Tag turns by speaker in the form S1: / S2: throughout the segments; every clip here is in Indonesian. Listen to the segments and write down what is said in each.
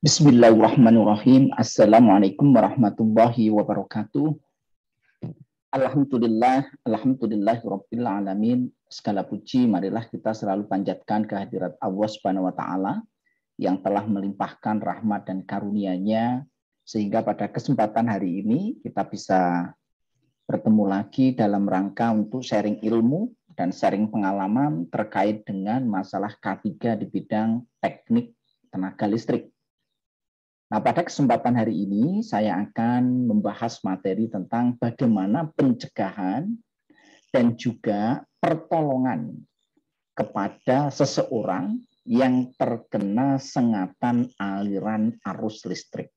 S1: Bismillahirrahmanirrahim. Assalamualaikum warahmatullahi wabarakatuh. Alhamdulillahirabbil alamin. Segala puji marilah kita selalu panjatkan kehadirat Allah Subhanahu wa taala yang telah melimpahkan rahmat dan karunia-Nya sehingga pada kesempatan hari ini kita bisa bertemu lagi dalam rangka untuk sharing ilmu dan sharing pengalaman terkait dengan masalah K3 di bidang teknik tenaga listrik. Nah, pada kesempatan hari ini saya akan membahas materi tentang bagaimana pencegahan dan juga pertolongan kepada seseorang yang terkena sengatan aliran arus listrik.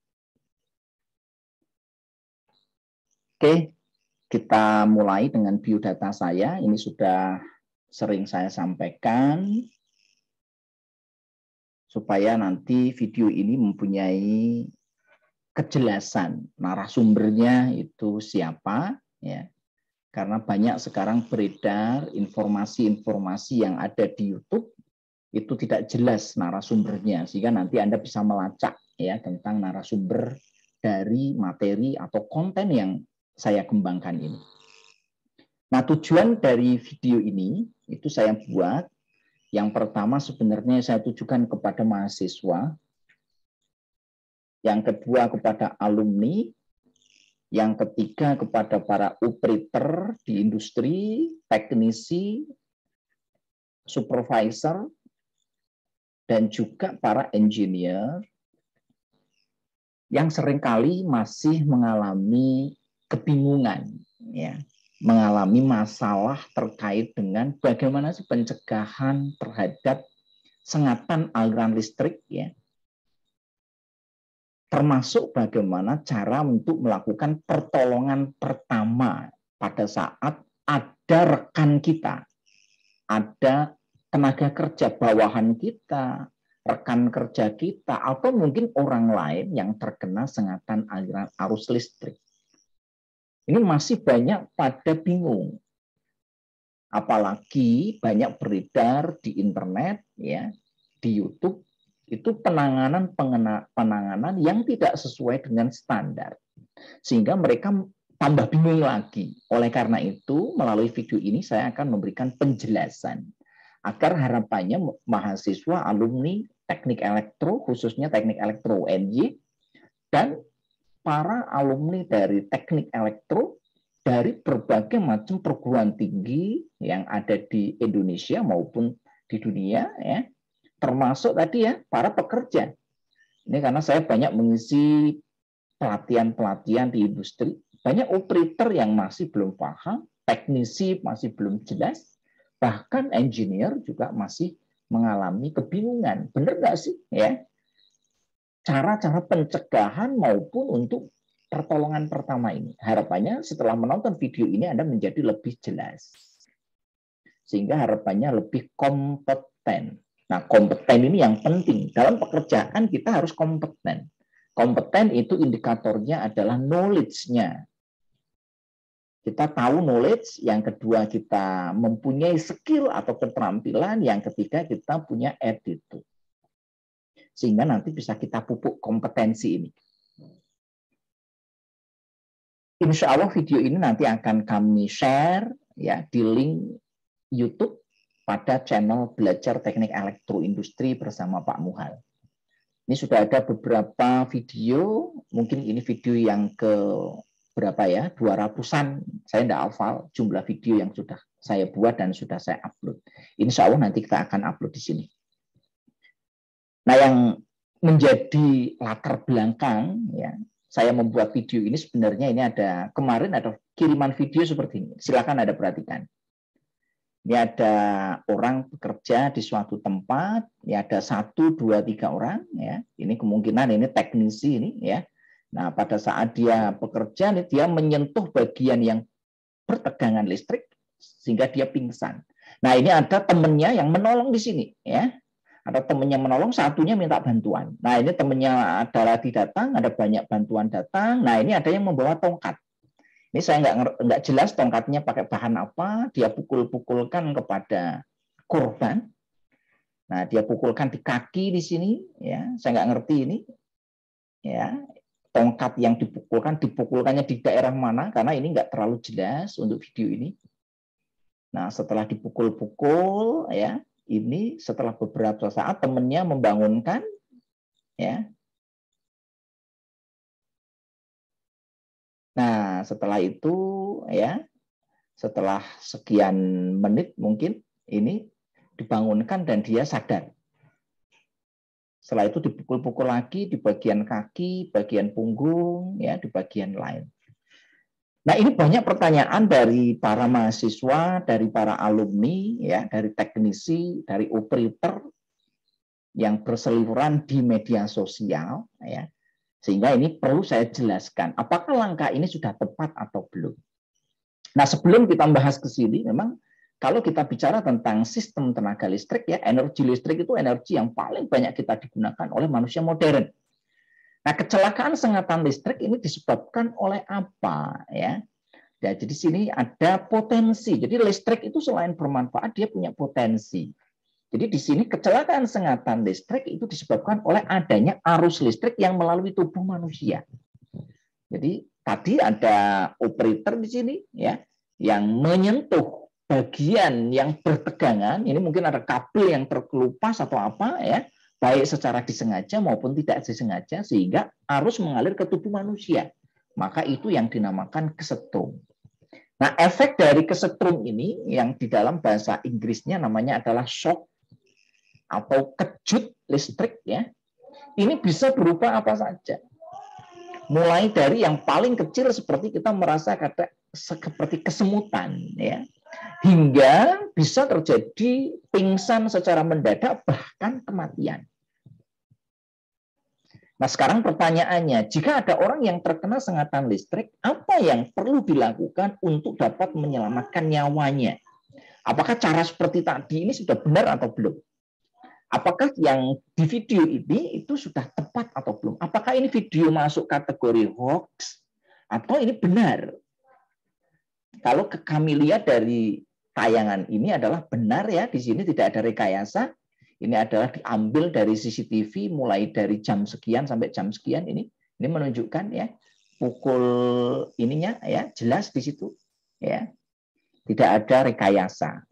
S1: Oke, kita mulai dengan biodata saya. Ini sudah sering saya sampaikan supaya nanti video ini mempunyai kejelasan narasumbernya itu siapa, ya. Karena banyak sekarang beredar informasi-informasi yang ada di YouTube itu tidak jelas narasumbernya, sehingga nanti Anda bisa melacak ya tentang narasumber dari materi atau konten yang saya kembangkan ini. Nah, tujuan dari video ini itu saya buat. Yang pertama sebenarnya saya tujukan kepada mahasiswa, yang kedua kepada alumni, yang ketiga kepada para operator di industri, teknisi, supervisor, dan juga para engineer yang seringkali masih mengalami kebingungan, ya, mengalami masalah terkait dengan bagaimana sih pencegahan terhadap sengatan aliran listrik, ya, termasuk bagaimana cara untuk melakukan pertolongan pertama pada saat ada rekan kita, ada tenaga kerja bawahan kita, rekan kerja kita, atau mungkin orang lain yang terkena sengatan aliran arus listrik. Ini masih banyak pada bingung. Apalagi banyak beredar di internet, ya, di YouTube, itu penanganan yang tidak sesuai dengan standar. Sehingga mereka tambah bingung lagi. Oleh karena itu, melalui video ini saya akan memberikan penjelasan agar harapannya mahasiswa, alumni teknik elektro, khususnya teknik elektro UNY, dan para alumni dari teknik elektro dari berbagai macam perguruan tinggi yang ada di Indonesia maupun di dunia, ya, termasuk tadi ya para pekerja. Ini karena saya banyak mengisi pelatihan-pelatihan di industri, banyak operator yang masih belum paham, teknisi masih belum jelas, bahkan engineer juga masih mengalami kebingungan. Benar nggak sih, ya? Cara-cara pencegahan maupun untuk pertolongan pertama ini. Harapannya setelah menonton video ini Anda menjadi lebih jelas. Sehingga harapannya lebih kompeten. Nah, kompeten ini yang penting. Dalam pekerjaan kita harus kompeten. Kompeten itu indikatornya adalah knowledge-nya. Kita tahu knowledge, yang kedua kita mempunyai skill atau keterampilan, yang ketiga kita punya attitude. Sehingga nanti bisa kita pupuk kompetensi ini. Insya Allah video ini nanti akan kami share ya di link YouTube pada channel Belajar Teknik Elektroindustri bersama Pak Muhal. Ini sudah ada beberapa video, mungkin ini video yang ke berapa ya, 200-an, saya tidak hafal jumlah video yang sudah saya buat dan sudah saya upload. Insya Allah nanti kita akan upload di sini. Nah, yang menjadi latar belakang ya, saya membuat video ini sebenarnya ini ada kemarin ada kiriman video seperti ini. Silakan Anda perhatikan. Ini ada orang bekerja di suatu tempat, ya ada 1, 2, 3 orang, ya. Ini kemungkinan ini teknisi ini, ya. Nah, pada saat dia bekerja, dia menyentuh bagian yang bertegangan listrik sehingga dia pingsan. Nah, ini ada temannya yang menolong di sini, ya. Ada temannya menolong, satunya minta bantuan. Nah, ini temannya ada lagi datang, ada banyak bantuan datang. Nah, ini ada yang membawa tongkat. Ini saya nggak jelas tongkatnya pakai bahan apa. Dia pukul-pukulkan kepada korban. Nah, dia pukulkan di kaki di sini. Ya, saya nggak ngerti ini. ya, tongkat yang dipukulkannya di daerah mana, karena ini nggak terlalu jelas untuk video ini. Nah, setelah dipukul-pukul, ya, ini setelah beberapa saat temannya membangunkan, ya. Nah, setelah itu, ya, setelah sekian menit mungkin ini dibangunkan dan dia sadar. Setelah itu dipukul-pukul lagi di bagian kaki, bagian punggung, ya, di bagian lain. Nah, ini banyak pertanyaan dari para mahasiswa, dari para alumni, ya, dari teknisi, dari operator yang berseliweran di media sosial, ya. Sehingga ini perlu saya jelaskan, apakah langkah ini sudah tepat atau belum. Nah, sebelum kita bahas ke sini, memang kalau kita bicara tentang sistem tenaga listrik, ya, energi listrik itu energi yang paling banyak kita digunakan oleh manusia modern. Nah, kecelakaan sengatan listrik ini disebabkan oleh apa, ya? Jadi di sini ada potensi. Jadi listrik itu selain bermanfaat, dia punya potensi. Jadi di sini kecelakaan sengatan listrik itu disebabkan oleh adanya arus listrik yang melalui tubuh manusia. Jadi tadi ada operator di sini, ya, yang menyentuh bagian yang bertegangan. Ini mungkin ada kabel yang terkelupas atau apa, ya, baik secara disengaja maupun tidak disengaja, sehingga arus mengalir ke tubuh manusia. Maka itu yang dinamakan kesetrum. Nah, efek dari kesetrum ini yang di dalam bahasa Inggrisnya namanya adalah shock atau kejut listrik, ya. Ini bisa berupa apa saja. Mulai dari yang paling kecil seperti kita merasa kata seperti kesemutan, ya, hingga bisa terjadi pingsan secara mendadak bahkan kematian. Nah, sekarang pertanyaannya, jika ada orang yang terkena sengatan listrik, apa yang perlu dilakukan untuk dapat menyelamatkan nyawanya? Apakah cara seperti tadi ini sudah benar atau belum? Apakah yang di video ini itu sudah tepat atau belum? Apakah ini video masuk kategori hoax atau ini benar? Kalau kami lihat dari tayangan ini adalah benar, ya, di sini tidak ada rekayasa. Ini adalah diambil dari CCTV mulai dari jam sekian sampai jam sekian ini menunjukkan, ya, pukul ininya, ya, jelas di situ, ya. Tidak ada rekayasa.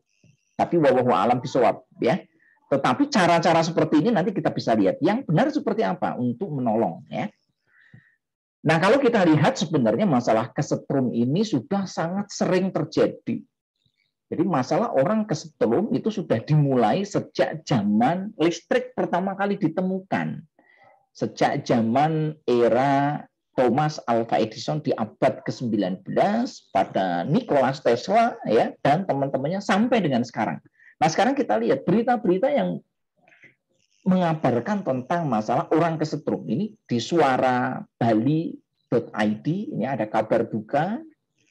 S1: Tapi wallahu a'lam bishawab, ya. Tetapi cara-cara seperti ini nanti kita bisa lihat yang benar seperti apa untuk menolong, ya. Nah, kalau kita lihat sebenarnya masalah kesetrum ini sudah sangat sering terjadi. Jadi masalah orang kesetrum itu sudah dimulai sejak zaman listrik pertama kali ditemukan. Sejak zaman era Thomas Alva Edison di abad ke-19 pada Nikola Tesla, ya, dan teman-temannya sampai dengan sekarang. Nah, sekarang kita lihat berita-berita yang mengabarkan tentang masalah orang kesetrum. Ini di suarabali.id, ini ada kabar duka,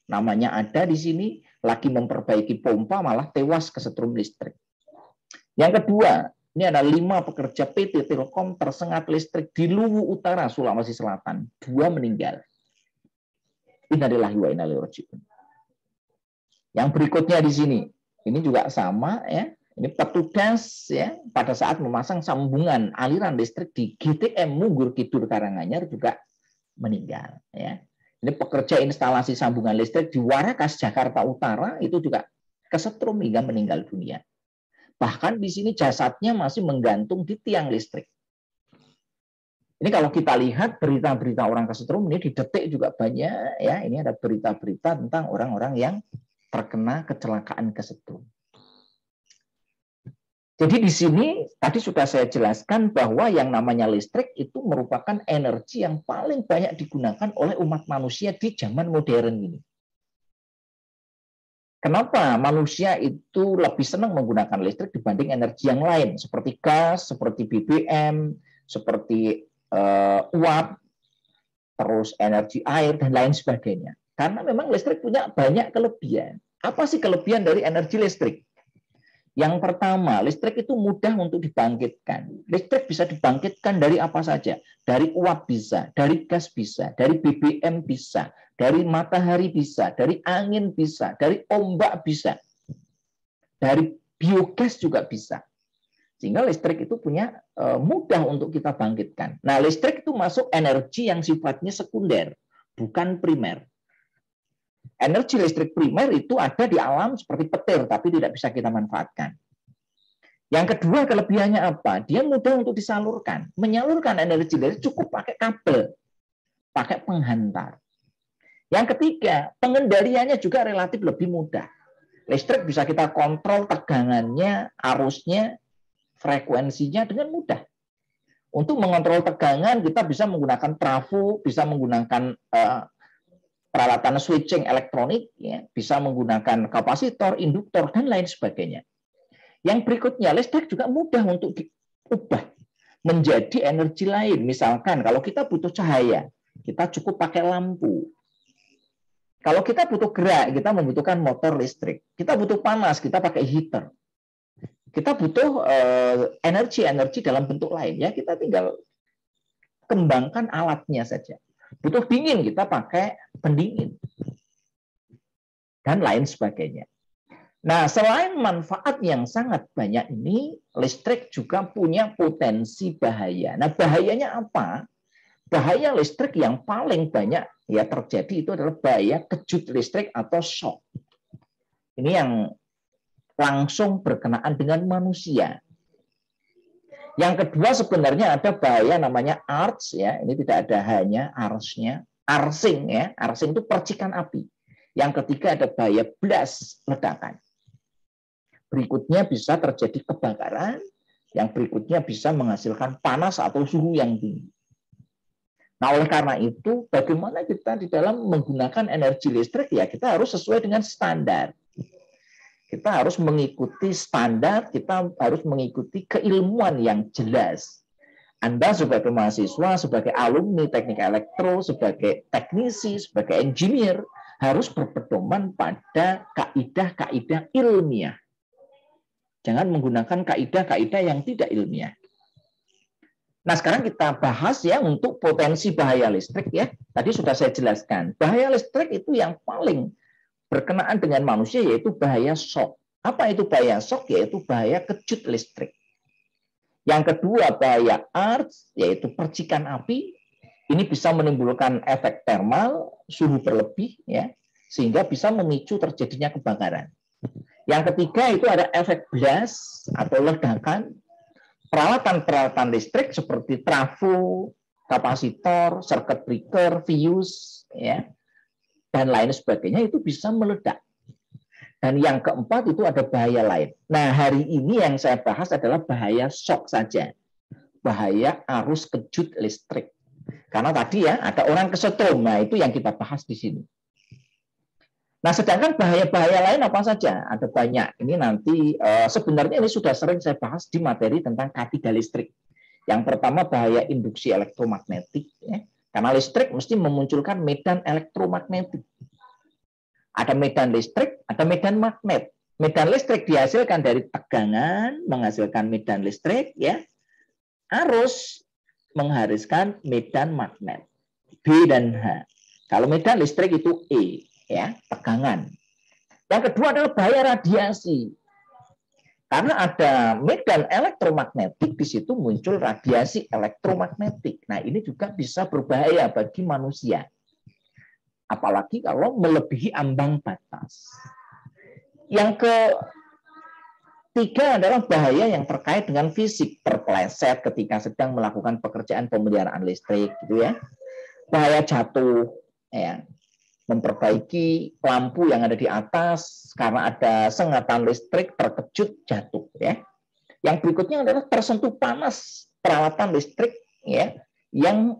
S1: namanya ada di sini, lagi memperbaiki pompa malah tewas kesetrum listrik. Yang kedua, ini ada 5 pekerja PT Telkom tersengat listrik di Luwu Utara, Sulawesi Selatan. 2 meninggal. Innalillahi wa inna ilaihi raji'un. Yang berikutnya di sini, ini juga sama, ya. Ini petugas, ya, pada saat memasang sambungan aliran listrik di GTM Munggur Kidul Karanganyar juga meninggal, ya. Ini pekerja instalasi sambungan listrik di Warakas Jakarta Utara itu juga kesetrum hingga meninggal dunia. Bahkan di sini jasadnya masih menggantung di tiang listrik. Ini kalau kita lihat berita-berita orang kesetrum ini di Detik juga banyak, ya. Ini ada berita-berita tentang orang-orang yang terkena kecelakaan kesetrum. Jadi di sini tadi sudah saya jelaskan bahwa yang namanya listrik itu merupakan energi yang paling banyak digunakan oleh umat manusia di zaman modern ini. Kenapa manusia itu lebih senang menggunakan listrik dibanding energi yang lain seperti gas, seperti BBM, seperti uap, terus energi air dan lain sebagainya? Karena memang listrik punya banyak kelebihan. Apa sih kelebihan dari energi listrik? Yang pertama, listrik itu mudah untuk dibangkitkan. Listrik bisa dibangkitkan dari apa saja. Dari uap bisa, dari gas bisa, dari BBM bisa, dari matahari bisa, dari angin bisa, dari ombak bisa, dari biogas juga bisa. Sehingga listrik itu punya mudah untuk kita bangkitkan. Nah, listrik itu masuk energi yang sifatnya sekunder, bukan primer. Energi listrik primer itu ada di alam seperti petir, tapi tidak bisa kita manfaatkan. Yang kedua, kelebihannya apa? Dia mudah untuk disalurkan. Menyalurkan energi listrik cukup pakai kabel, pakai penghantar. Yang ketiga, pengendaliannya juga relatif lebih mudah. Listrik bisa kita kontrol tegangannya, arusnya, frekuensinya dengan mudah. Untuk mengontrol tegangan, kita bisa menggunakan trafo, bisa menggunakan peralatan switching elektronik, ya, bisa menggunakan kapasitor, induktor, dan lain sebagainya. Yang berikutnya, listrik juga mudah untuk diubah menjadi energi lain. Misalkan kalau kita butuh cahaya, kita cukup pakai lampu. Kalau kita butuh gerak, kita membutuhkan motor listrik. Kita butuh panas, kita pakai heater. Kita butuh energi-energi dalam bentuk lain, ya kita tinggal kembangkan alatnya saja. Butuh dingin, kita pakai pendingin. Dan lain sebagainya. Nah, selain manfaat yang sangat banyak ini, listrik juga punya potensi bahaya. Nah, bahayanya apa? Bahaya listrik yang paling banyak ya terjadi itu adalah bahaya kejut listrik atau shock. Ini yang langsung berkenaan dengan manusia. Yang kedua sebenarnya ada bahaya namanya arcs, ya. Ini tidak ada hanya arcsnya, arcing, ya. Arcing itu percikan api. Yang ketiga ada bahaya blast, ledakan. Berikutnya bisa terjadi kebakaran, yang berikutnya bisa menghasilkan panas atau suhu yang tinggi. Nah, oleh karena itu, bagaimana kita di dalam menggunakan energi listrik, ya kita harus sesuai dengan standar. Kita harus mengikuti standar, kita harus mengikuti keilmuan yang jelas. Anda sebagai mahasiswa, sebagai alumni teknik elektro, sebagai teknisi, sebagai engineer, harus berpedoman pada kaidah-kaidah ilmiah. Jangan menggunakan kaidah-kaidah yang tidak ilmiah. Nah, sekarang kita bahas ya untuk potensi bahaya listrik ya. Tadi sudah saya jelaskan. Bahaya listrik itu yang paling berkenaan dengan manusia yaitu bahaya shock. Apa itu bahaya shock? Yaitu bahaya kejut listrik. Yang kedua bahaya arcs yaitu percikan api. Ini bisa menimbulkan efek termal, suhu berlebih ya, sehingga bisa memicu terjadinya kebakaran. Yang ketiga itu ada efek blast atau ledakan. Peralatan-peralatan listrik seperti trafo, kapasitor, circuit breaker, fuse, ya, dan lain sebagainya itu bisa meledak. Dan yang keempat itu ada bahaya lain. Nah, hari ini yang saya bahas adalah bahaya shock saja. Bahaya arus kejut listrik. Karena tadi ya ada orang kesetrum, nah itu yang kita bahas di sini. Nah, sedangkan bahaya-bahaya lain apa saja? Ada banyak. Ini nanti sebenarnya ini sudah sering saya bahas di materi tentang K3 listrik. Yang pertama bahaya induksi elektromagnetik. Ya. Karena listrik mesti memunculkan medan elektromagnetik. Ada medan listrik, ada medan magnet. Medan listrik dihasilkan dari tegangan, menghasilkan medan listrik. Ya. Arus menghasilkan medan magnet. B dan H. Kalau medan listrik itu E. Ya, tegangan. Yang kedua adalah bahaya radiasi. Karena ada medan elektromagnetik, di situ muncul radiasi elektromagnetik. Nah, ini juga bisa berbahaya bagi manusia. Apalagi kalau melebihi ambang batas. Yang ketiga adalah bahaya yang terkait dengan fisik, terpeleset ketika sedang melakukan pekerjaan pemeliharaan listrik, gitu ya. Bahaya jatuh, ya. Memperbaiki lampu yang ada di atas karena ada sengatan listrik terkejut jatuh ya. Yang berikutnya adalah tersentuh panas peralatan listrik ya yang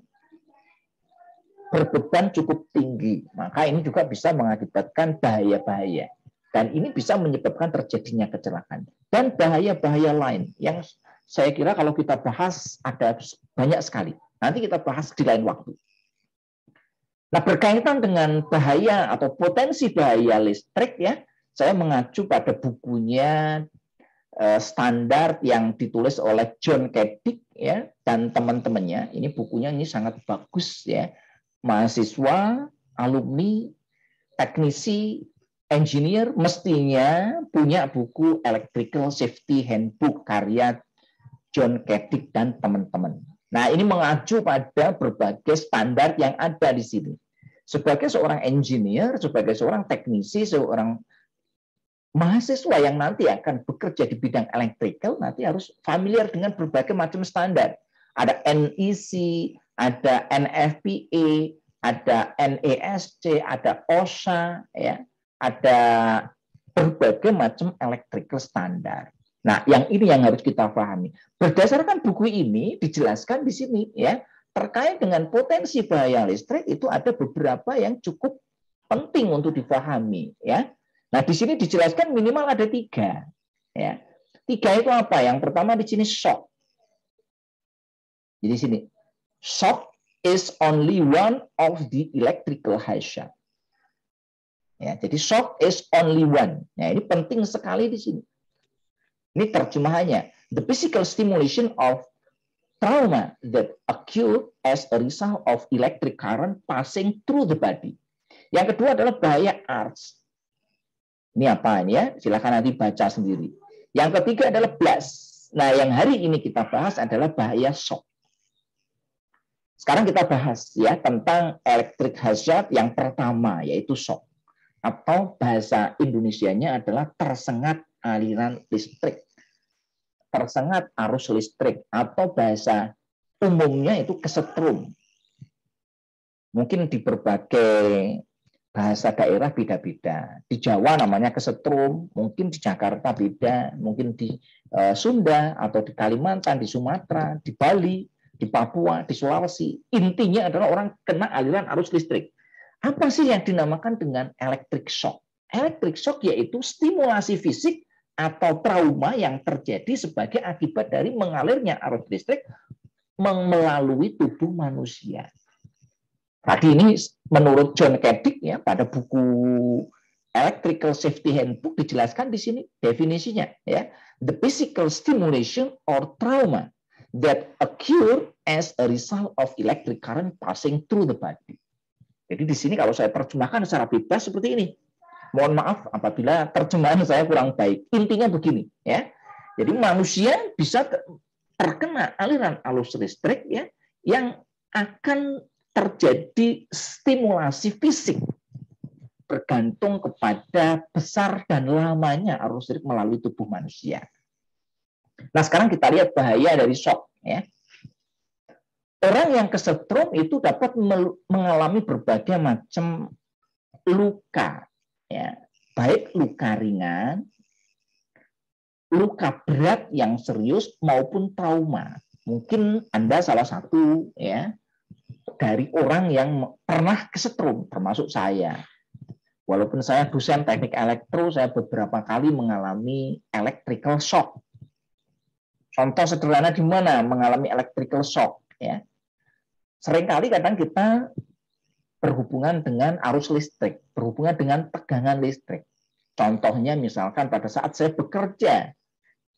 S1: berbeban cukup tinggi. Maka ini juga bisa mengakibatkan bahaya-bahaya dan ini bisa menyebabkan terjadinya kecelakaan. Dan bahaya-bahaya lain yang saya kira kalau kita bahas ada banyak sekali. Nanti kita bahas di lain waktu. Nah, berkaitan dengan bahaya atau potensi bahaya listrik ya, saya mengacu pada bukunya standar yang ditulis oleh John Caddick ya dan teman-temannya. Ini bukunya ini sangat bagus ya. Mahasiswa, alumni, teknisi, engineer mestinya punya buku Electrical Safety Handbook karya John Kedick dan teman-teman. Nah, ini mengacu pada berbagai standar yang ada di sini. Sebagai seorang engineer, sebagai seorang teknisi, seorang mahasiswa yang nanti akan bekerja di bidang electrical, nanti harus familiar dengan berbagai macam standar. Ada NEC, ada NFPA, ada NESC, ada OSHA, ya, ada berbagai macam electrical standar. Nah, yang ini yang harus kita pahami. Berdasarkan buku ini dijelaskan di sini, ya, terkait dengan potensi bahaya listrik itu ada beberapa yang cukup penting untuk dipahami, ya. Nah, di sini dijelaskan minimal ada 3, ya. 3 itu apa? Yang pertama di sini shock. Jadi sini, shock is only one of the electrical hazard. Ya, jadi shock is only one. Nah, ini penting sekali di sini. Ini terjemahannya. The physical stimulation of trauma that occur as a result of electric current passing through the body. Yang kedua adalah bahaya arcs. Ini apa ini ya? Silakan nanti baca sendiri. Yang ketiga adalah blast. Nah, yang hari ini kita bahas adalah bahaya shock. Sekarang kita bahas ya tentang electric hazard yang pertama, yaitu shock. Atau bahasa Indonesianya adalah tersengat aliran listrik. Tersengat arus listrik. Atau bahasa umumnya itu kesetrum. Mungkin di berbagai bahasa daerah beda-beda. Di Jawa namanya kesetrum, mungkin di Jakarta beda, mungkin di Sunda atau di Kalimantan, di Sumatera, di Bali, di Papua, di Sulawesi. Intinya adalah orang kena aliran arus listrik. Apa sih yang dinamakan dengan electric shock? Electric shock yaitu stimulasi fisik atau trauma yang terjadi sebagai akibat dari mengalirnya arus listrik melalui tubuh manusia. Tadi ini menurut John Kedick ya pada buku Electrical Safety Handbook dijelaskan di sini definisinya ya. The physical stimulation or trauma that occur as a result of electric current passing through the body. Jadi di sini kalau saya terjemahkan secara bebas seperti ini. Mohon maaf apabila terjemahan saya kurang baik. Intinya begini ya. Jadi manusia bisa terkena aliran arus listrik ya yang akan terjadi stimulasi fisik bergantung kepada besar dan lamanya arus listrik melalui tubuh manusia. Nah, sekarang kita lihat bahaya dari shock ya. Orang yang kesetrum itu dapat mengalami berbagai macam luka ya, baik luka ringan, luka berat yang serius maupun trauma. Mungkin Anda salah satu ya dari orang yang pernah kesetrum, termasuk saya. Walaupun saya dosen teknik elektro, saya beberapa kali mengalami electrical shock. Contoh sederhana di mana mengalami electrical shock ya. Seringkali kadang kita berhubungan dengan arus listrik, berhubungan dengan tegangan listrik. Contohnya misalkan pada saat saya bekerja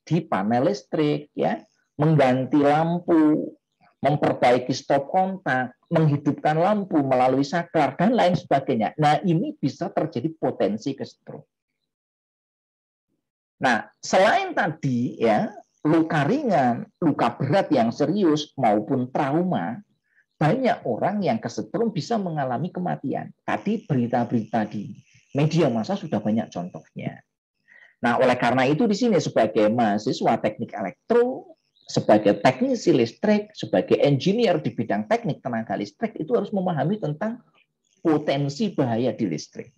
S1: di panel listrik ya, mengganti lampu, memperbaiki stop kontak, menghidupkan lampu melalui saklar, dan lain sebagainya. Nah, ini bisa terjadi potensi kesetrum. Nah, selain tadi ya, luka ringan, luka berat yang serius, maupun trauma, banyak orang yang kesetrum bisa mengalami kematian. Tadi berita-berita di media massa sudah banyak contohnya. Nah, oleh karena itu di sini sebagai mahasiswa teknik elektro, sebagai teknisi listrik, sebagai engineer di bidang teknik tenaga listrik, itu harus memahami tentang potensi bahaya di listrik.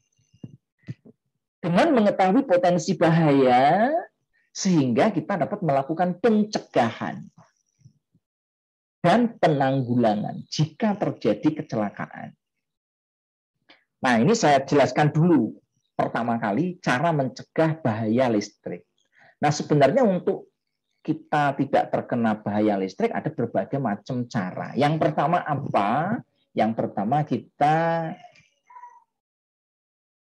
S1: Dengan mengetahui potensi bahaya, sehingga kita dapat melakukan pencegahan dan penanggulangan jika terjadi kecelakaan. Nah, ini saya jelaskan dulu pertama kali cara mencegah bahaya listrik. Nah, sebenarnya untuk kita tidak terkena bahaya listrik ada berbagai macam cara. Yang pertama apa? Yang pertama kita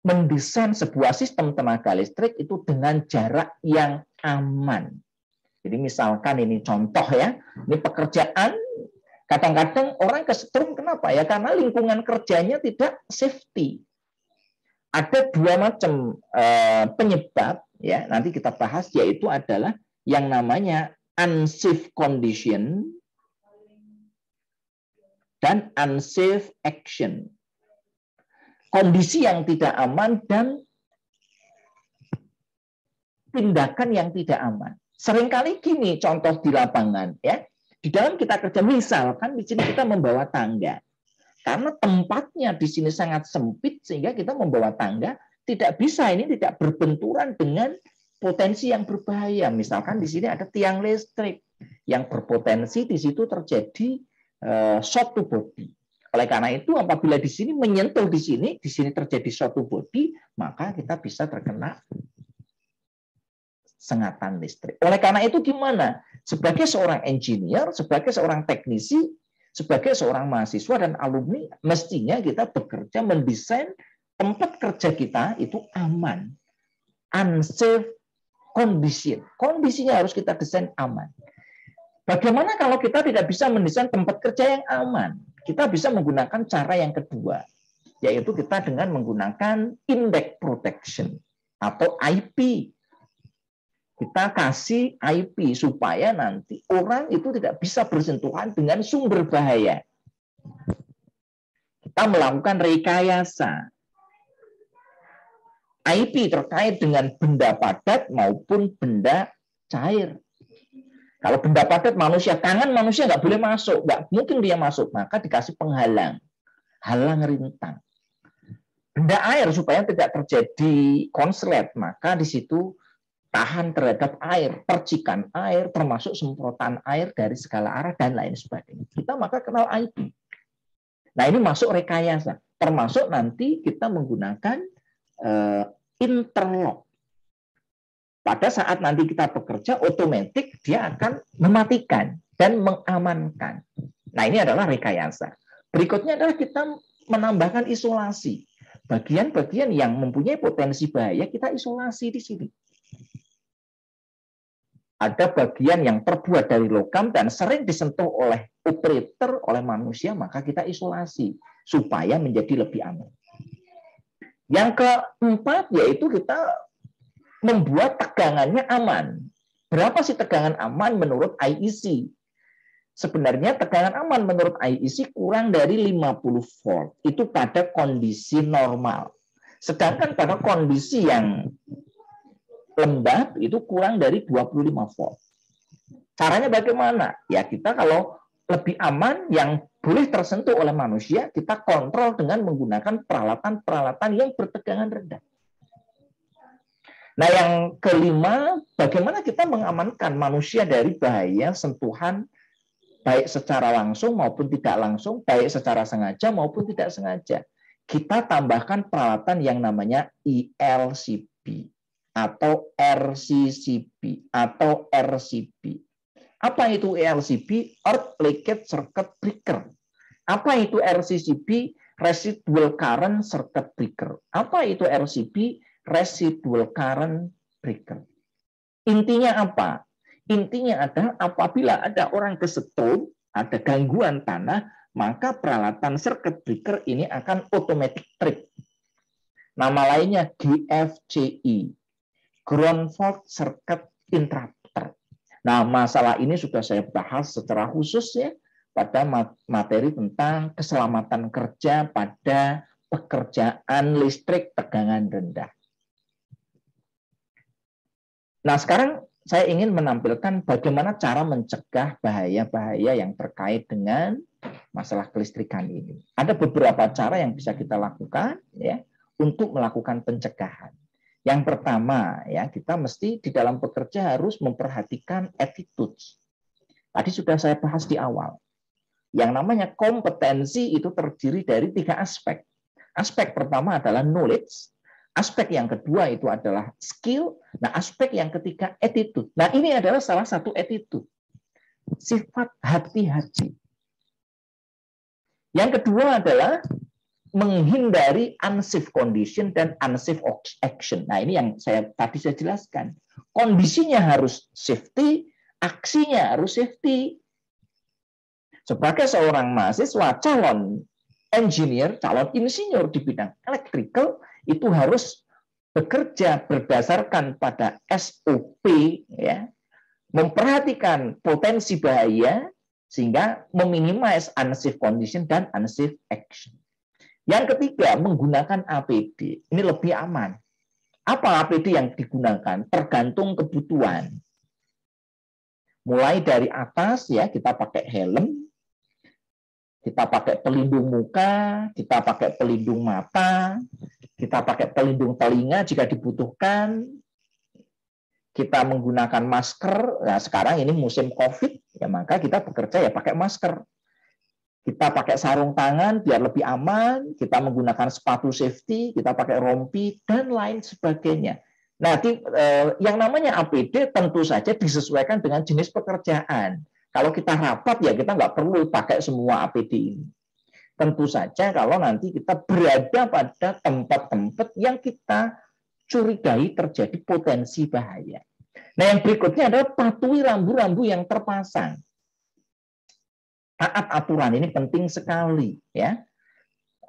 S1: mendesain sebuah sistem tenaga listrik itu dengan jarak yang aman. Jadi misalkan ini contoh ya, ini pekerjaan, kadang-kadang orang kesetrum kenapa ya? Karena lingkungan kerjanya tidak safety. Ada dua macam penyebab ya, nanti kita bahas, yaitu adalah yang namanya unsafe condition dan unsafe action. Kondisi yang tidak aman dan tindakan yang tidak aman. Seringkali gini contoh di lapangan ya. Di dalam kita kerja, misalkan di sini kita membawa tangga. Karena tempatnya di sini sangat sempit sehingga kita membawa tangga tidak bisa, ini tidak berbenturan dengan potensi yang berbahaya. Misalkan di sini ada tiang listrik yang berpotensi di situ terjadi short to body. Oleh karena itu apabila di sini menyentuh di sini terjadi short to body, maka kita bisa terkena sengatan listrik. Oleh karena itu gimana? Sebagai seorang engineer, sebagai seorang teknisi, sebagai seorang mahasiswa dan alumni, mestinya kita bekerja mendesain tempat kerja kita itu aman. Unsafe condition. Kondisinya harus kita desain aman. Bagaimana kalau kita tidak bisa mendesain tempat kerja yang aman? Kita bisa menggunakan cara yang kedua, yaitu kita dengan menggunakan index protection atau IP. Kita kasih IP supaya nanti orang itu tidak bisa bersentuhan dengan sumber bahaya. Kita melakukan rekayasa IP terkait dengan benda padat maupun benda cair. Kalau benda padat manusia, tangan manusia nggak boleh masuk, nggak mungkin dia masuk, maka dikasih penghalang, halang rintang. Benda air supaya tidak terjadi konslet, maka di situ tahan terhadap air, percikan air, termasuk semprotan air dari segala arah dan lain sebagainya. Kita maka kenal IP. Nah ini masuk rekayasa, termasuk nanti kita menggunakan interlock. Pada saat nanti kita bekerja, otomatis dia akan mematikan dan mengamankan. Nah ini adalah rekayasa. Berikutnya adalah kita menambahkan isolasi. Bagian-bagian yang mempunyai potensi bahaya kita isolasi di sini. Ada bagian yang terbuat dari logam dan sering disentuh oleh operator, oleh manusia, maka kita isolasi supaya menjadi lebih aman. Yang keempat yaitu kita membuat tegangannya aman. Berapa sih tegangan aman menurut IEC? Sebenarnya tegangan aman menurut IEC kurang dari 50 volt. Itu pada kondisi normal. Sedangkan pada kondisi yang lembab itu kurang dari 25 volt. Caranya bagaimana? Ya kita kalau lebih aman yang boleh tersentuh oleh manusia, kita kontrol dengan menggunakan peralatan-peralatan yang bertegangan rendah. Nah yang kelima, bagaimana kita mengamankan manusia dari bahaya sentuhan baik secara langsung maupun tidak langsung, baik secara sengaja maupun tidak sengaja. Kita tambahkan peralatan yang namanya ELCB. Atau RCCB atau RCB. Apa itu ELCB? Earth Leakage Circuit Breaker. Apa itu RCCB? Residual Current Circuit Breaker. Apa itu RCB? Residual Current Breaker. Intinya apa? Intinya adalah apabila ada orang kesetrum, ada gangguan tanah, maka peralatan circuit breaker ini akan automatic trip. Nama lainnya GFCI. Ground Fault Circuit Interrupter. Nah, masalah ini sudah saya bahas secara khusus ya pada materi tentang keselamatan kerja pada pekerjaan listrik tegangan rendah. Nah, sekarang saya ingin menampilkan bagaimana cara mencegah bahaya-bahaya yang terkait dengan masalah kelistrikan ini. Ada beberapa cara yang bisa kita lakukan ya untuk melakukan pencegahan. Yang pertama, ya kita mesti di dalam bekerja harus memperhatikan attitude. Tadi sudah saya bahas di awal. Yang namanya kompetensi itu terdiri dari 3 aspek. Aspek pertama adalah knowledge. Aspek yang kedua itu adalah skill. Nah, aspek yang ketiga attitude. Nah, ini adalah salah satu attitude. Sifat hati-hati. Yang kedua adalah menghindari unsafe condition dan unsafe action. Nah, ini yang tadi saya jelaskan. Kondisinya harus safety, aksinya harus safety. Sebagai seorang mahasiswa, calon engineer, calon insinyur di bidang electrical, itu harus bekerja berdasarkan pada SOP, ya, memperhatikan potensi bahaya sehingga meminimize unsafe condition dan unsafe action. Yang ketiga, menggunakan APD. Ini lebih aman. Apa APD yang digunakan? Tergantung kebutuhan. Mulai dari atas ya, kita pakai helm, kita pakai pelindung muka, kita pakai pelindung mata, kita pakai pelindung telinga jika dibutuhkan. Kita menggunakan masker. Nah, sekarang ini musim COVID, ya maka kita bekerja ya pakai masker. Kita pakai sarung tangan biar lebih aman, kita menggunakan sepatu safety, kita pakai rompi, dan lain sebagainya. Nah, yang namanya APD tentu saja disesuaikan dengan jenis pekerjaan. Kalau kita rapat, ya kita nggak perlu pakai semua APD ini. Tentu saja kalau nanti kita berada pada tempat-tempat yang kita curigai terjadi potensi bahaya. Nah, yang berikutnya adalah patuhi rambu-rambu yang terpasang. Taat aturan ini penting sekali, ya.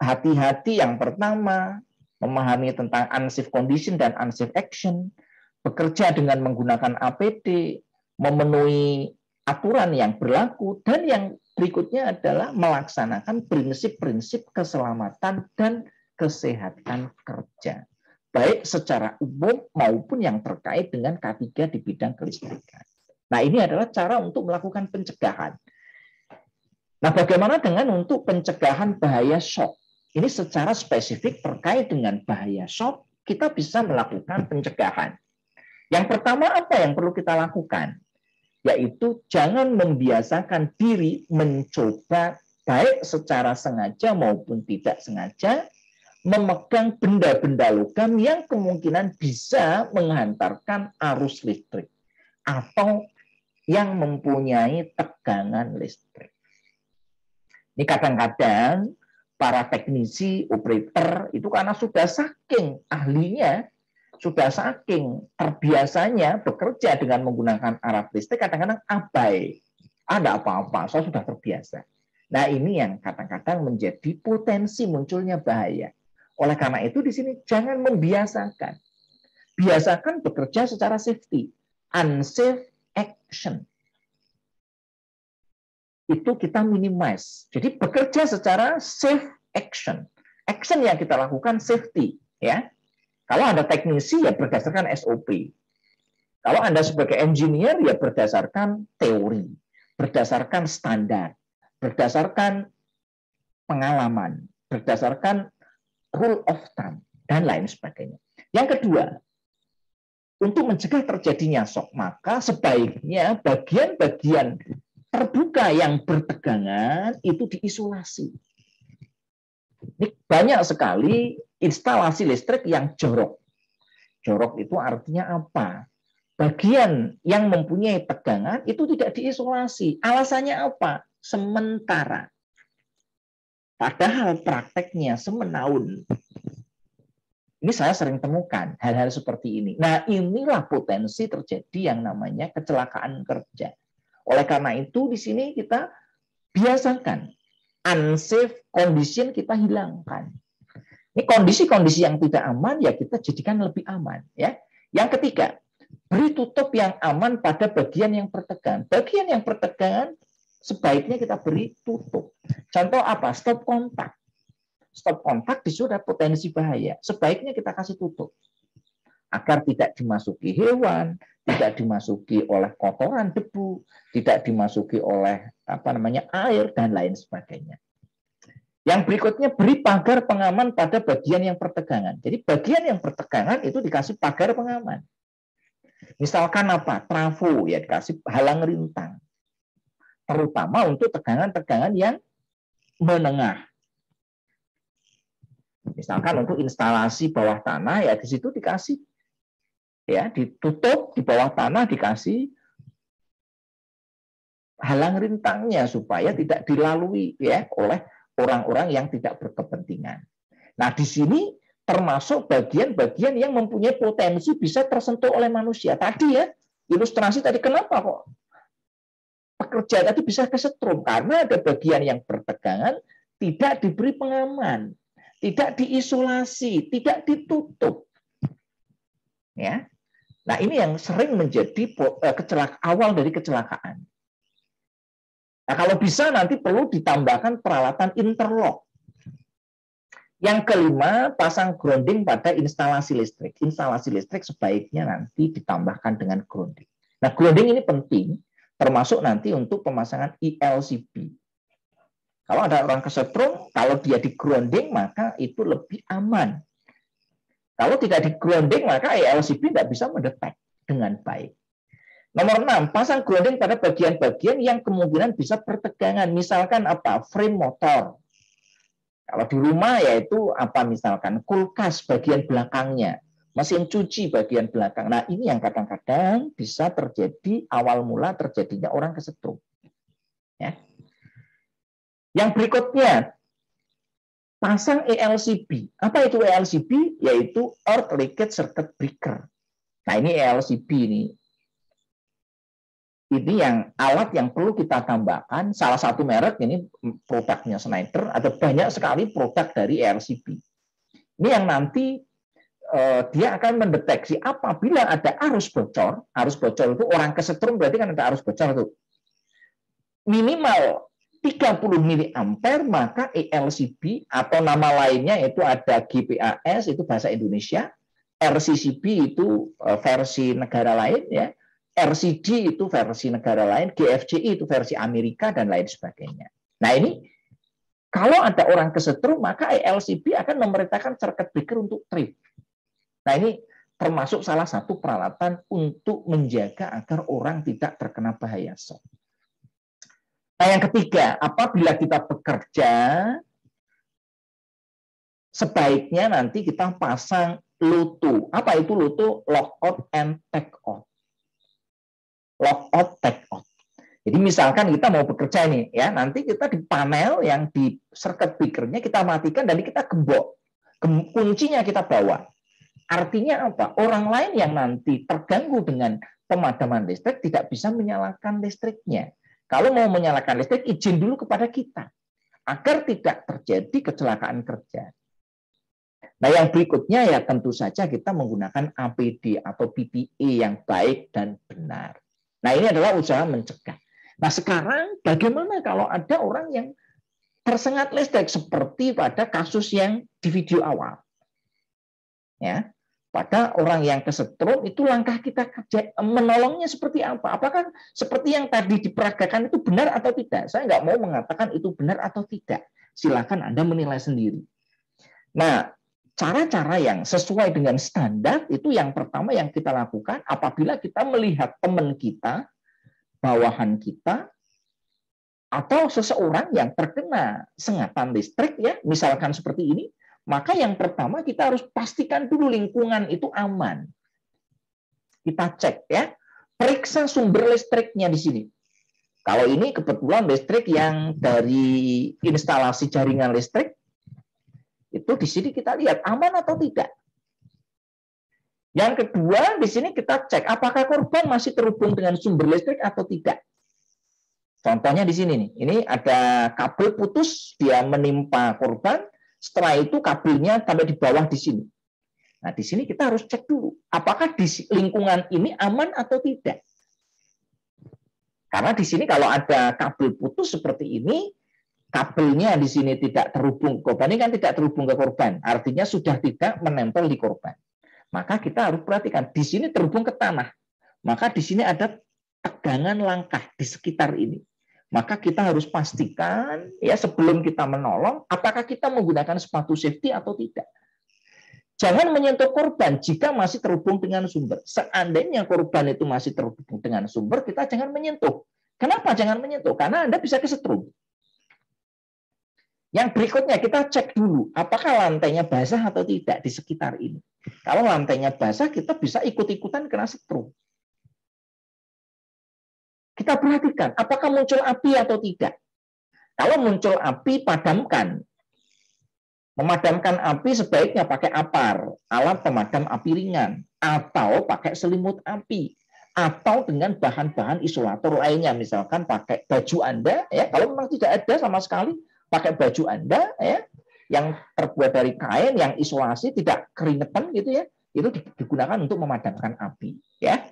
S1: Hati-hati yang pertama, memahami tentang unsafe condition dan unsafe action, bekerja dengan menggunakan APD, memenuhi aturan yang berlaku, dan yang berikutnya adalah melaksanakan prinsip-prinsip keselamatan dan kesehatan kerja, baik secara umum maupun yang terkait dengan K3 di bidang kelistrikan. Nah, ini adalah cara untuk melakukan pencegahan. Nah, bagaimana dengan untuk pencegahan bahaya shock? Ini secara spesifik terkait dengan bahaya shock, kita bisa melakukan pencegahan. Yang pertama, apa yang perlu kita lakukan? Yaitu jangan membiasakan diri mencoba baik secara sengaja maupun tidak sengaja memegang benda-benda logam yang kemungkinan bisa menghantarkan arus listrik atau yang mempunyai tegangan listrik. Ini kadang-kadang para teknisi, operator itu karena sudah saking ahlinya, sudah saking terbiasanya bekerja dengan menggunakan alat listrik, kadang-kadang abai. Ada apa-apa, saya sudah terbiasa. Nah, ini yang kadang-kadang menjadi potensi munculnya bahaya. Oleh karena itu di sini jangan membiasakan. Biasakan bekerja secara safety. Unsafe action. Itu kita minimize. Jadi bekerja secara safe action. Action yang kita lakukan safety, ya. Kalau Anda teknisi ya berdasarkan SOP. Kalau Anda sebagai engineer ya berdasarkan teori, berdasarkan standar, berdasarkan pengalaman, berdasarkan rule of thumb, dan lain sebagainya. Yang kedua, untuk mencegah terjadinya shock, maka sebaiknya bagian-bagian terbuka yang bertegangan itu diisolasi. Ini banyak sekali instalasi listrik yang jorok. Jorok itu artinya apa? Bagian yang mempunyai tegangan itu tidak diisolasi. Alasannya apa? Sementara. Padahal prakteknya semenaun. Ini saya sering temukan hal-hal seperti ini. Nah, inilah potensi terjadi yang namanya kecelakaan kerja. Oleh karena itu, di sini kita biasakan unsafe condition kita hilangkan. Ini kondisi-kondisi yang tidak aman ya kita jadikan lebih aman. Ya. Yang ketiga, beri tutup yang aman pada bagian yang bertegangan. Bagian yang bertegangan sebaiknya kita beri tutup. Contoh apa? Stop kontak. Stop kontak di situ ada potensi bahaya. Sebaiknya kita kasih tutup. Agar tidak dimasuki hewan, tidak dimasuki oleh kotoran, debu, tidak dimasuki oleh air, dan lain sebagainya. Yang berikutnya, beri pagar pengaman pada bagian yang bertegangan. Jadi bagian yang bertegangan itu dikasih pagar pengaman. Misalkan apa? Trafo, ya dikasih halang rintang. Terutama untuk tegangan-tegangan yang menengah. Misalkan untuk instalasi bawah tanah, ya di situ dikasih, ya ditutup di bawah tanah, dikasih halang rintangnya supaya tidak dilalui ya oleh orang-orang yang tidak berkepentingan. Nah, di sini termasuk bagian-bagian yang mempunyai potensi bisa tersentuh oleh manusia. Tadi ya, ilustrasi tadi kenapa kok pekerja tadi bisa kesetrum? Karena ada bagian yang bertegangan tidak diberi pengaman, tidak diisolasi, tidak ditutup. Ya. Nah, ini yang sering menjadi awal dari kecelakaan. Nah, kalau bisa nanti perlu ditambahkan peralatan interlock. Yang kelima, pasang grounding pada instalasi listrik. Instalasi listrik sebaiknya nanti ditambahkan dengan grounding. Nah, grounding ini penting, termasuk nanti untuk pemasangan ELCB. Kalau ada orang kesetrum, kalau dia di grounding, maka itu lebih aman. Kalau tidak di grounding, maka ELCB tidak bisa mendetek dengan baik. Nomor 6, pasang grounding pada bagian-bagian yang kemungkinan bisa bertegangan. Misalkan apa? Frame motor. Kalau di rumah yaitu apa misalkan? Kulkas bagian belakangnya. Mesin cuci bagian belakang. Nah, ini yang kadang-kadang bisa terjadi awal mula terjadinya orang kesetrum. Ya. Yang berikutnya, pasang ELCB. Apa itu ELCB? Yaitu Earth Leakage Circuit Breaker. Nah, ini ELCB ini. Ini yang alat yang perlu kita tambahkan. Salah satu merek ini produknya Schneider. Ada banyak sekali produk dari ELCB. Ini yang nanti dia akan mendeteksi apabila ada arus bocor. Arus bocor itu orang kesetrum berarti kan ada arus bocor itu. Minimal 30 miliampere, maka ELCB atau nama lainnya itu ada GPAS, itu bahasa Indonesia. RCCB itu versi negara lain, ya. RCD itu versi negara lain, GFCI itu versi Amerika, dan lain sebagainya. Nah, ini kalau ada orang kesetrum, maka ELCB akan memerintahkan circuit breaker untuk trip. Nah, ini termasuk salah satu peralatan untuk menjaga agar orang tidak terkena bahaya shock. Nah, yang ketiga, apabila kita bekerja, sebaiknya nanti kita pasang LUTU. Apa itu LUTU? Lockout and take out. Lockout, take out. Jadi misalkan kita mau bekerja ini, ya, nanti kita di panel yang di circuit breaker-nya kita matikan dan kita gembok. Kuncinya kita bawa. Artinya apa? Orang lain yang nanti terganggu dengan pemadaman listrik tidak bisa menyalakan listriknya. Kalau mau menyalakan listrik, izin dulu kepada kita agar tidak terjadi kecelakaan kerja. Nah, yang berikutnya ya tentu saja kita menggunakan APD atau PPE yang baik dan benar. Nah, ini adalah usaha mencegah. Nah, sekarang bagaimana kalau ada orang yang tersengat listrik seperti pada kasus yang di video awal? Ya, pada orang yang kesetrum itu langkah kita menolongnya seperti apa? Apakah seperti yang tadi diperagakan itu benar atau tidak? Saya nggak mau mengatakan itu benar atau tidak. Silakan Anda menilai sendiri. Nah, cara-cara yang sesuai dengan standar itu yang pertama yang kita lakukan apabila kita melihat teman kita, bawahan kita, atau seseorang yang terkena sengatan listrik, ya, misalkan seperti ini, maka yang pertama kita harus pastikan dulu lingkungan itu aman. Kita cek, ya, periksa sumber listriknya di sini. Kalau ini kebetulan listrik yang dari instalasi jaringan listrik, itu di sini kita lihat aman atau tidak. Yang kedua, di sini kita cek apakah korban masih terhubung dengan sumber listrik atau tidak. Contohnya di sini nih, ini ada kabel putus, dia menimpa korban, setelah itu kabelnya sampai di bawah di sini. Nah, di sini kita harus cek dulu, apakah di lingkungan ini aman atau tidak. Karena di sini kalau ada kabel putus seperti ini, kabelnya di sini tidak terhubung ke korban, ini kan tidak terhubung ke korban, artinya sudah tidak menempel di korban. Maka kita harus perhatikan, di sini terhubung ke tanah, maka di sini ada tegangan langkah di sekitar ini. Maka kita harus pastikan, ya, sebelum kita menolong, apakah kita menggunakan sepatu safety atau tidak. Jangan menyentuh korban jika masih terhubung dengan sumber. Seandainya korban itu masih terhubung dengan sumber, kita jangan menyentuh. Kenapa jangan menyentuh? Karena Anda bisa kesetrum. Yang berikutnya kita cek dulu apakah lantainya basah atau tidak di sekitar ini. Kalau lantainya basah, kita bisa ikut-ikutan kena setrum. Kita perhatikan apakah muncul api atau tidak. Kalau muncul api, padamkan. Memadamkan api sebaiknya pakai APAR, alat pemadam api ringan, atau pakai selimut api, atau dengan bahan-bahan isolator lainnya, misalkan pakai baju Anda, ya, kalau memang tidak ada sama sekali, pakai baju Anda, ya, yang terbuat dari kain yang isolasi tidak keringetan gitu, ya. itu digunakan untuk memadamkan api, ya.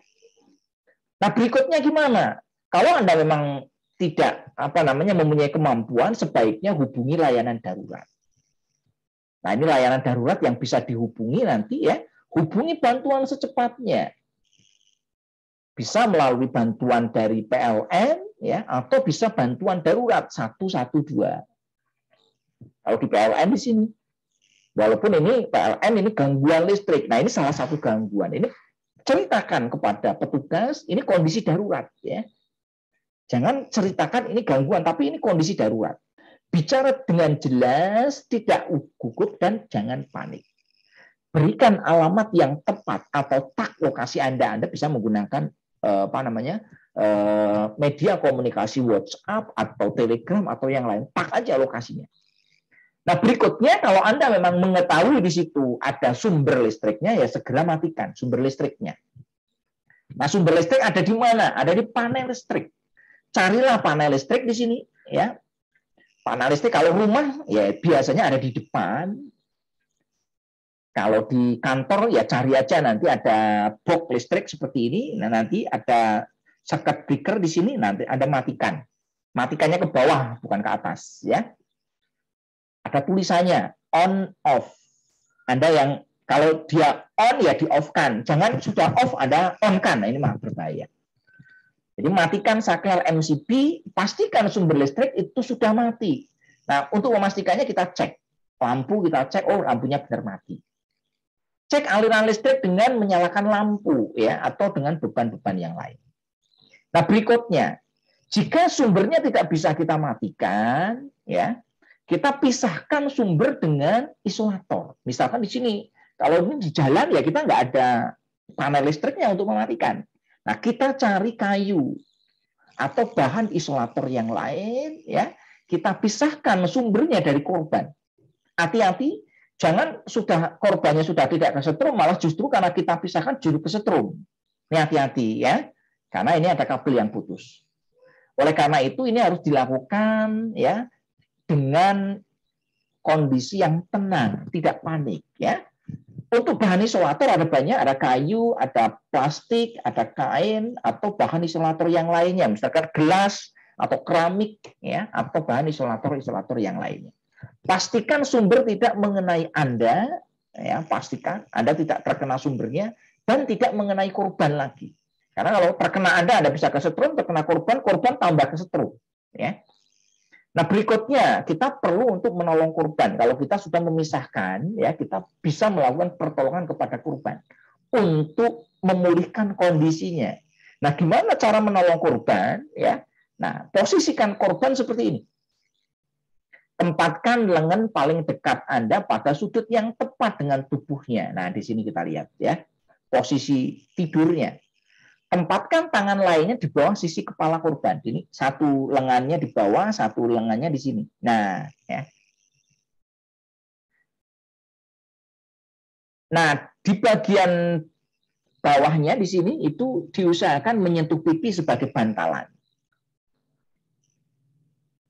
S1: Nah, berikutnya gimana? Kalau Anda memang tidak mempunyai kemampuan, sebaiknya hubungi layanan darurat. Nah, ini layanan darurat yang bisa dihubungi nanti, ya. Hubungi bantuan secepatnya. Bisa melalui bantuan dari PLN, ya, atau bisa bantuan darurat 112. Kalau di PLN di sini, walaupun ini PLN ini gangguan listrik. Nah, ini salah satu gangguan. Ini ceritakan kepada petugas, ini kondisi darurat, ya. Jangan ceritakan ini gangguan, tapi ini kondisi darurat. Bicara dengan jelas, tidak gugup, dan jangan panik. Berikan alamat yang tepat atau tag lokasi Anda. Anda bisa menggunakan media komunikasi WhatsApp atau Telegram atau yang lain. Tag aja lokasinya. Nah, berikutnya kalau Anda memang mengetahui di situ ada sumber listriknya, ya segera matikan sumber listriknya. Nah, sumber listrik ada di mana? Ada di panel listrik. Carilah panel listrik di sini, ya. Panel listrik kalau rumah ya biasanya ada di depan. Kalau di kantor ya cari aja, nanti ada box listrik seperti ini. Nah, nanti ada circuit breaker di sini, nanti Anda matikan. Matikannya ke bawah, bukan ke atas, ya. Ada tulisannya on off. Anda yang kalau dia on ya di off kan. Jangan sudah off Anda on kan. Nah, ini mah berbahaya. Jadi matikan saklar MCB, pastikan sumber listrik itu sudah mati. Nah, untuk memastikannya kita cek. Lampu kita cek, oh lampunya benar mati. Cek aliran listrik dengan menyalakan lampu, ya, atau dengan beban-beban yang lain. Nah, berikutnya, jika sumbernya tidak bisa kita matikan, ya, kita pisahkan sumber dengan isolator. Misalkan di sini, kalau ini di jalan ya kita nggak ada panel listriknya untuk mematikan. Nah, kita cari kayu atau bahan isolator yang lain, ya. Kita pisahkan sumbernya dari korban. Hati-hati, jangan sudah korbannya sudah tidak kesetrum, malah justru karena kita pisahkan jadi kesetrum. Ini hati-hati, ya. Karena ini ada kabel yang putus. Oleh karena itu ini harus dilakukan, ya, dengan kondisi yang tenang, tidak panik, ya. Untuk bahan isolator ada banyak, ada kayu, ada plastik, ada kain, atau bahan isolator yang lainnya, misalkan gelas atau keramik, ya, atau bahan isolator yang lainnya. Pastikan sumber tidak mengenai Anda, ya, pastikan Anda tidak terkena sumbernya dan tidak mengenai korban lagi. Karena kalau terkena Anda bisa kesetrum, terkena korban tambah kesetrum, ya. Nah, berikutnya kita perlu untuk menolong korban. Kalau kita sudah memisahkan, ya, kita bisa melakukan pertolongan kepada korban untuk memulihkan kondisinya. Nah, gimana cara menolong korban, ya? Nah, posisikan korban seperti ini. Tempatkan lengan paling dekat Anda pada sudut yang tepat dengan tubuhnya. Nah, di sini kita lihat, ya, posisi tidurnya. Tempatkan tangan lainnya di bawah sisi kepala korban. Ini satu lengannya di bawah, satu lengannya di sini. Nah, ya. Nah, di bagian bawahnya di sini itu diusahakan menyentuh pipi sebagai bantalan.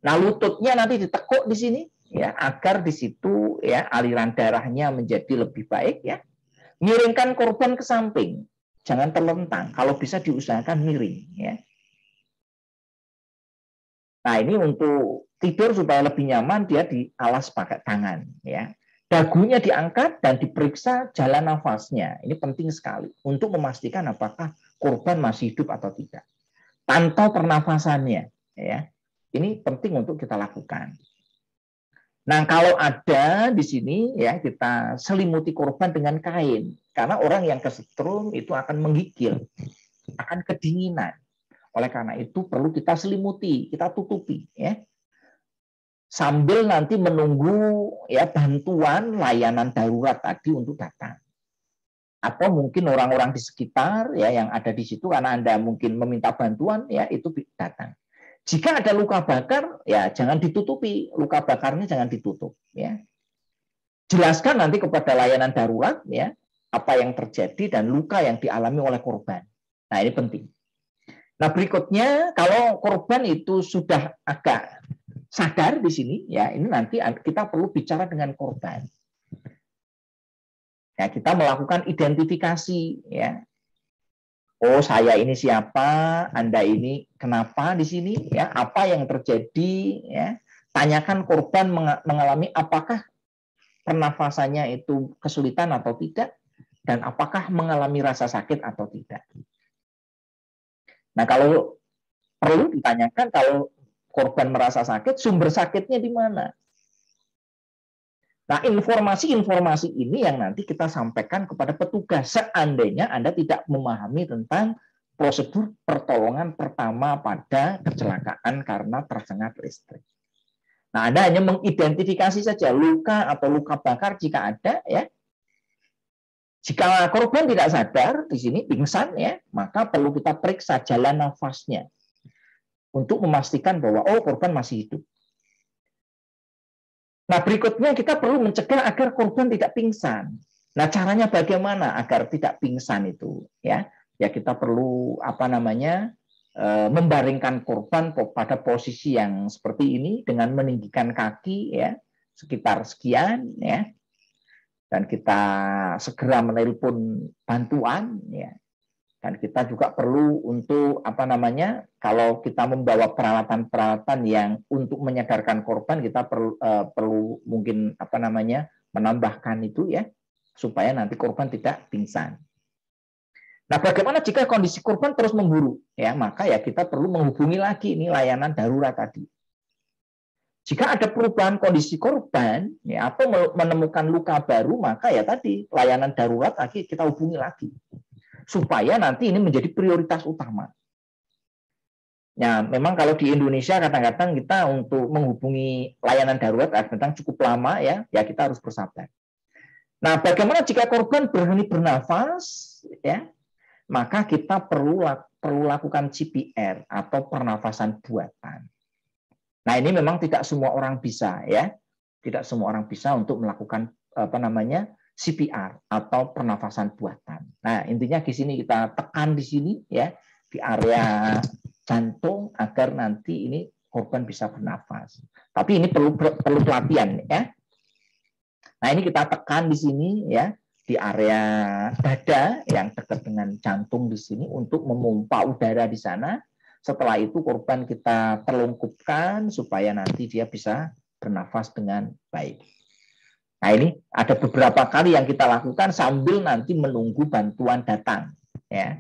S1: Nah, lututnya nanti ditekuk di sini, ya, agar di situ, ya, aliran darahnya menjadi lebih baik, ya. Miringkan korban ke samping. Jangan terlentang. Kalau bisa diusahakan miring, ya. Nah, ini untuk tidur supaya lebih nyaman, dia dialas pakai tangan, ya. Dagunya diangkat dan diperiksa jalan nafasnya. Ini penting sekali untuk memastikan apakah korban masih hidup atau tidak. Pantau pernafasannya, ya. Ini penting untuk kita lakukan. Nah, kalau ada di sini, ya, kita selimuti korban dengan kain. Karena orang yang kesetrum itu akan menggigil, akan kedinginan. Oleh karena itu perlu kita selimuti, kita tutupi, ya. Sambil nanti menunggu, ya, bantuan layanan darurat tadi untuk datang. Atau mungkin orang-orang di sekitar, ya, yang ada di situ karena Anda mungkin meminta bantuan, ya, itu datang. Jika ada luka bakar, ya jangan ditutupi, luka bakarnya jangan ditutup, ya. Jelaskan nanti kepada layanan darurat, ya, apa yang terjadi dan luka yang dialami oleh korban. Nah, ini penting. Nah, berikutnya kalau korban itu sudah agak sadar di sini, ya, ini nanti kita perlu bicara dengan korban. Ya, kita melakukan identifikasi, ya. Oh, saya ini siapa, Anda ini kenapa di sini, ya, apa yang terjadi, ya. Tanyakan korban mengalami apakah pernafasannya itu kesulitan atau tidak, dan apakah mengalami rasa sakit atau tidak. Nah, kalau perlu ditanyakan, kalau korban merasa sakit, sumber sakitnya di mana? Nah, informasi-informasi ini yang nanti kita sampaikan kepada petugas seandainya Anda tidak memahami tentang prosedur pertolongan pertama pada kecelakaan karena tersengat listrik. Nah, Anda hanya mengidentifikasi saja luka atau luka bakar jika ada, ya. Jika korban tidak sadar di sini pingsan, ya, maka perlu kita periksa jalan nafasnya untuk memastikan bahwa oh, korban masih hidup. Nah, berikutnya kita perlu mencegah agar korban tidak pingsan. Nah, caranya bagaimana agar tidak pingsan itu, ya? Ya, kita perlu membaringkan korban pada posisi yang seperti ini dengan meninggikan kaki, ya, sekitar sekian, ya. Dan kita segera menelpon bantuan, ya. Dan kita juga perlu untuk kalau kita membawa peralatan-peralatan yang untuk menyadarkan korban, kita perlu mungkin menambahkan itu, ya, supaya nanti korban tidak pingsan. Nah, bagaimana jika kondisi korban terus memburuk? Ya, maka ya kita perlu menghubungi lagi ini layanan darurat tadi. Jika ada perubahan kondisi korban, ya, atau menemukan luka baru, maka ya tadi layanan darurat lagi kita hubungi lagi, supaya nanti ini menjadi prioritas utama. Ya, memang kalau di Indonesia kadang-kadang kita untuk menghubungi layanan darurat kadang cukup lama, ya kita harus bersabar. Nah, bagaimana jika korban berhenti bernafas, ya, maka kita perlu lakukan CPR atau pernafasan buatan. Nah, ini memang tidak semua orang bisa, ya. Tidak semua orang bisa untuk melakukan CPR atau pernafasan buatan. Nah, intinya di sini kita tekan di sini, ya, di area jantung agar nanti ini korban bisa bernafas. Tapi ini perlu pelatihan, ya. Nah, ini kita tekan di sini, ya, di area dada yang dekat dengan jantung di sini untuk memompa udara di sana. Setelah itu korban kita terlungkupkan supaya nanti dia bisa bernafas dengan baik. Nah, ini ada beberapa kali yang kita lakukan sambil nanti menunggu bantuan datang, ya.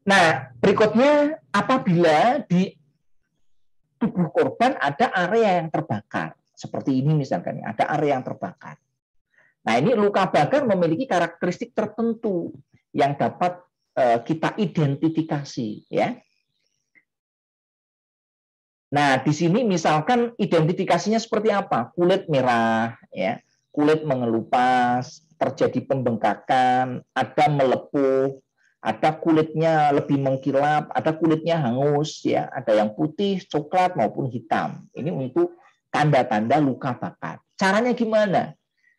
S1: Nah, berikutnya apabila di tubuh korban ada area yang terbakar, seperti ini misalkan, ada area yang terbakar. Nah, ini luka bakar memiliki karakteristik tertentu yang dapat kita identifikasi, ya. Nah, di sini misalkan identifikasinya seperti apa? Kulit merah, ya, kulit mengelupas, terjadi pembengkakan, ada melepuh, ada kulitnya lebih mengkilap, ada kulitnya hangus, ya, ada yang putih, coklat maupun hitam. Ini untuk tanda-tanda luka bakar. Caranya gimana?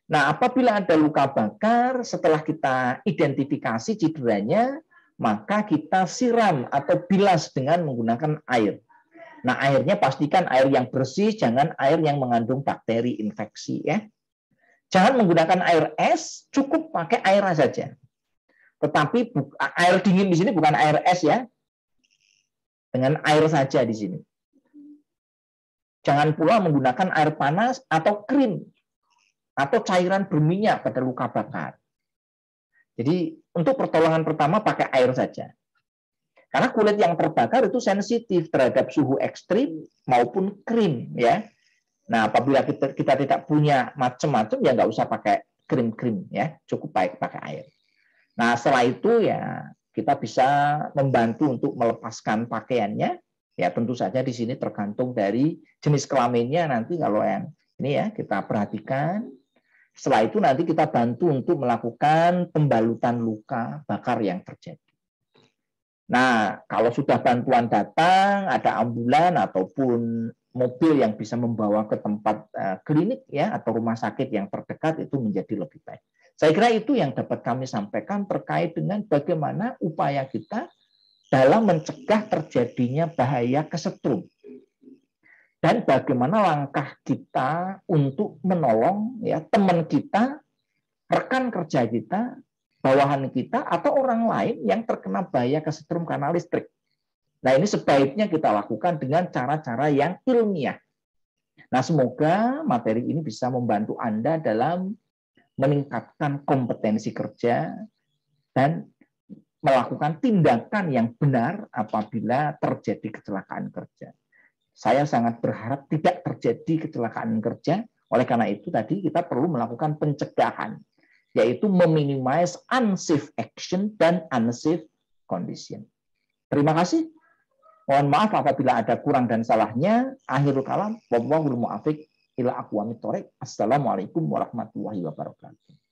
S1: Nah, apabila ada luka bakar, setelah kita identifikasi cederanya, maka kita siram atau bilas dengan menggunakan air. Nah, airnya pastikan air yang bersih, jangan air yang mengandung bakteri infeksi, ya. Jangan menggunakan air es, cukup pakai air saja. Tetapi air dingin di sini bukan air es, ya. Dengan air saja di sini. Jangan pula menggunakan air panas atau krim atau cairan berminyak pada luka bakar. Jadi untuk pertolongan pertama pakai air saja. Karena kulit yang terbakar itu sensitif terhadap suhu ekstrim maupun krim, ya. Nah, apabila kita tidak punya macam-macam, ya nggak usah pakai krim-krim, ya, cukup pakai air. Nah, setelah itu ya kita bisa membantu untuk melepaskan pakaiannya. Ya, tentu saja di sini tergantung dari jenis kelaminnya. Nanti kalau yang ini ya kita perhatikan. Setelah itu nanti kita bantu untuk melakukan pembalutan luka bakar yang terjadi. Nah, kalau sudah bantuan datang, ada ambulan ataupun mobil yang bisa membawa ke tempat klinik, ya, atau rumah sakit yang terdekat, itu menjadi lebih baik. Saya kira itu yang dapat kami sampaikan terkait dengan bagaimana upaya kita dalam mencegah terjadinya bahaya kesetrum. Dan bagaimana langkah kita untuk menolong, ya, teman kita rekan kerja kita, bawahan kita, atau orang lain yang terkena bahaya kesetrum karena listrik. Nah, ini sebaiknya kita lakukan dengan cara-cara yang ilmiah. Nah, semoga materi ini bisa membantu Anda dalam meningkatkan kompetensi kerja dan melakukan tindakan yang benar apabila terjadi kecelakaan kerja. Saya sangat berharap tidak terjadi kecelakaan kerja. Oleh karena itu tadi kita perlu melakukan pencegahan, yaitu meminimize unsafe action dan unsafe condition. Terima kasih. Mohon maaf apabila ada kurang dan salahnya. Akhirul kalam, wallahul muwaffiq ila aqwamit thoriq. Assalamualaikum warahmatullahi wabarakatuh.